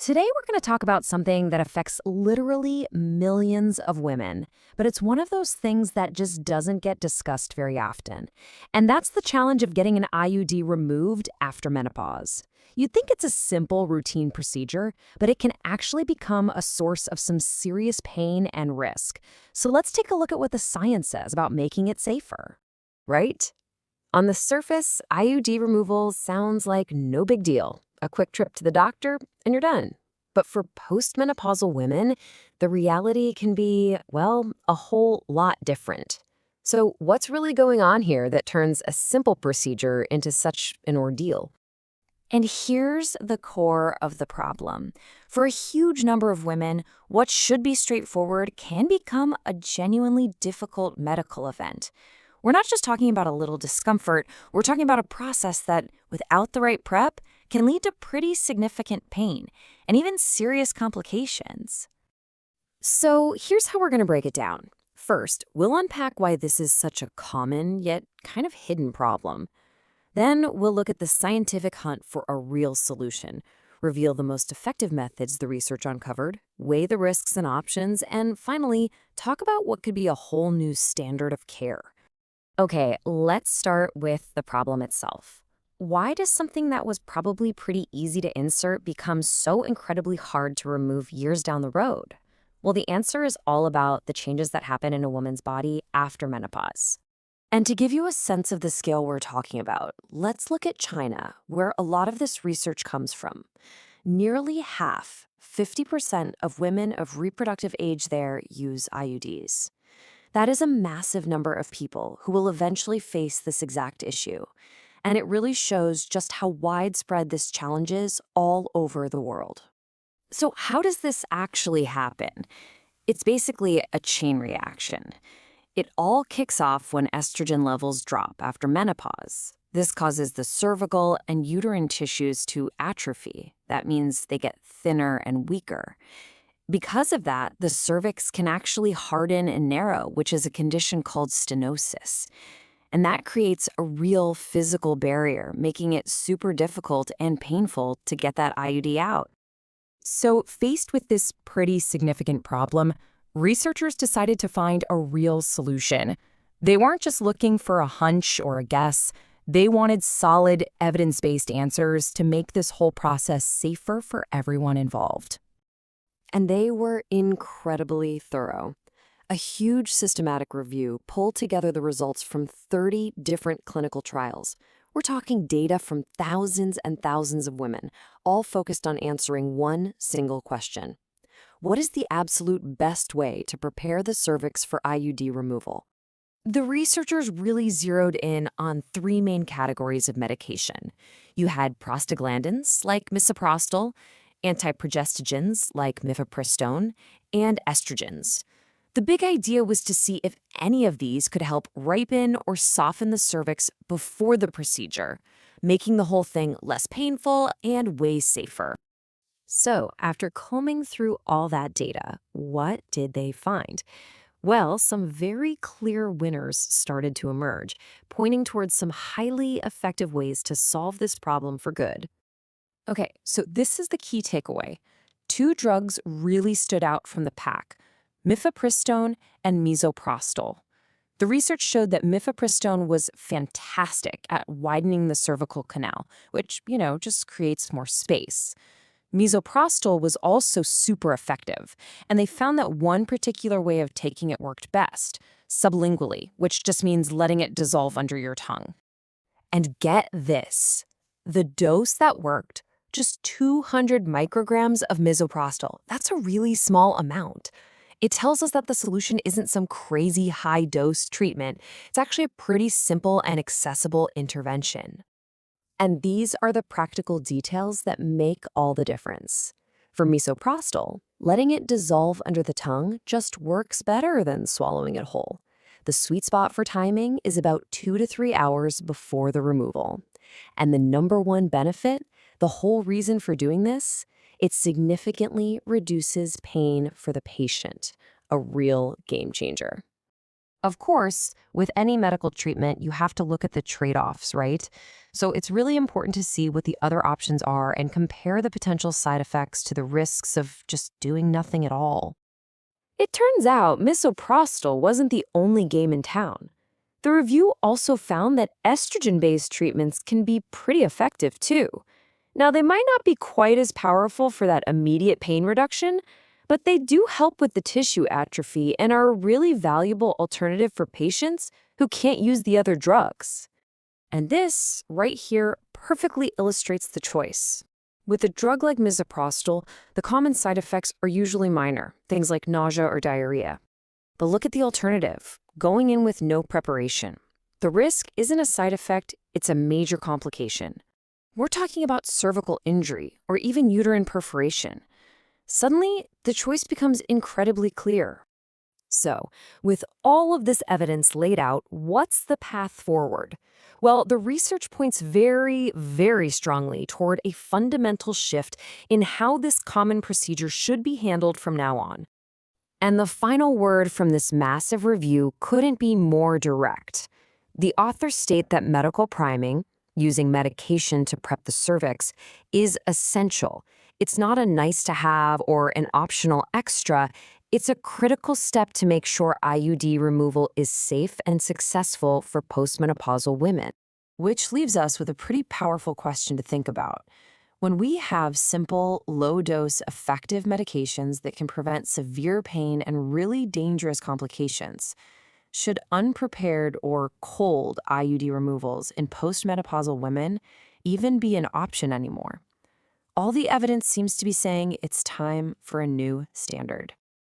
Today, we're going to talk about something that affects literally millions of women, but it's one of those things that just doesn't get discussed very often. And that's the challenge of getting an IUD removed after menopause. You'd think it's a simple routine procedure, but it can actually become a source of some serious pain and risk. So let's take a look at what the science says about making it safer. Right? On the surface, IUD removal sounds like no big deal. A quick trip to the doctor, and you're done. But for postmenopausal women, the reality can be, well, a whole lot different. So what's really going on here that turns a simple procedure into such an ordeal? And here's the core of the problem. For a huge number of women, what should be straightforward can become a genuinely difficult medical event. We're not just talking about a little discomfort, we're talking about a process that, without the right prep, can lead to pretty significant pain and even serious complications. So here's how we're going to break it down. First, we'll unpack why this is such a common yet kind of hidden problem. Then we'll look at the scientific hunt for a real solution, reveal the most effective methods the research uncovered, weigh the risks and options, and finally, talk about what could be a whole new standard of care. Okay, let's start with the problem itself. Why does something that was probably pretty easy to insert become so incredibly hard to remove years down the road? Well, the answer is all about the changes that happen in a woman's body after menopause. And to give you a sense of the scale we're talking about, let's look at China, where a lot of this research comes from. Nearly half, 50% of women of reproductive age there use IUDs. That is a massive number of people who will eventually face this exact issue. And it really shows just how widespread this challenge is all over the world. So how does this actually happen? It's basically a chain reaction. It all kicks off when estrogen levels drop after menopause. This causes the cervical and uterine tissues to atrophy. That means they get thinner and weaker. Because of that, the cervix can actually harden and narrow, which is a condition called stenosis. And that creates a real physical barrier, making it super difficult and painful to get that IUD out. So, faced with this pretty significant problem, researchers decided to find a real solution. They weren't just looking for a hunch or a guess. They wanted solid, evidence-based answers to make this whole process safer for everyone involved. And they were incredibly thorough. A huge systematic review pulled together the results from 30 different clinical trials. We're talking data from thousands and thousands of women, all focused on answering one single question. What is the absolute best way to prepare the cervix for IUD removal? The researchers really zeroed in on three main categories of medication. You had prostaglandins, like misoprostol, antiprogestogens, like mifepristone, and estrogens. The big idea was to see if any of these could help ripen or soften the cervix before the procedure, making the whole thing less painful and way safer. So, after combing through all that data, what did they find? Well, some very clear winners started to emerge, pointing towards some highly effective ways to solve this problem for good. Okay, so this is the key takeaway. Two drugs really stood out from the pack: mifepristone and misoprostol. The research showed that mifepristone was fantastic at widening the cervical canal, which, just creates more space. Misoprostol was also super effective, and they found that one particular way of taking it worked best, sublingually, which just means letting it dissolve under your tongue. And get this, the dose that worked, just 200 micrograms of misoprostol. That's a really small amount. It tells us that the solution isn't some crazy high-dose treatment. It's actually a pretty simple and accessible intervention. And these are the practical details that make all the difference. For misoprostol, letting it dissolve under the tongue just works better than swallowing it whole. The sweet spot for timing is about 2 to 3 hours before the removal. And the number one benefit, the whole reason for doing this, it significantly reduces pain for the patient, a real game changer. Of course, with any medical treatment, you have to look at the trade-offs, right? So it's really important to see what the other options are and compare the potential side effects to the risks of just doing nothing at all. It turns out misoprostol wasn't the only game in town. The review also found that estrogen-based treatments can be pretty effective too. Now, they might not be quite as powerful for that immediate pain reduction, but they do help with the tissue atrophy and are a really valuable alternative for patients who can't use the other drugs. And this, right here, perfectly illustrates the choice. With a drug like misoprostol, the common side effects are usually minor, things like nausea or diarrhea. But look at the alternative, going in with no preparation. The risk isn't a side effect, it's a major complication. We're talking about cervical injury or even uterine perforation. Suddenly, the choice becomes incredibly clear. So, with all of this evidence laid out, what's the path forward? Well, the research points very, very strongly toward a fundamental shift in how this common procedure should be handled from now on. And the final word from this massive review couldn't be more direct. The authors state that medical priming, using medication to prep the cervix, is essential. It's not a nice to have or an optional extra. It's a critical step to make sure IUD removal is safe and successful for postmenopausal women. Which leaves us with a pretty powerful question to think about. When we have simple, low-dose, effective medications that can prevent severe pain and really dangerous complications, should unprepared or cold IUD removals in postmenopausal women even be an option anymore? All the evidence seems to be saying it's time for a new standard.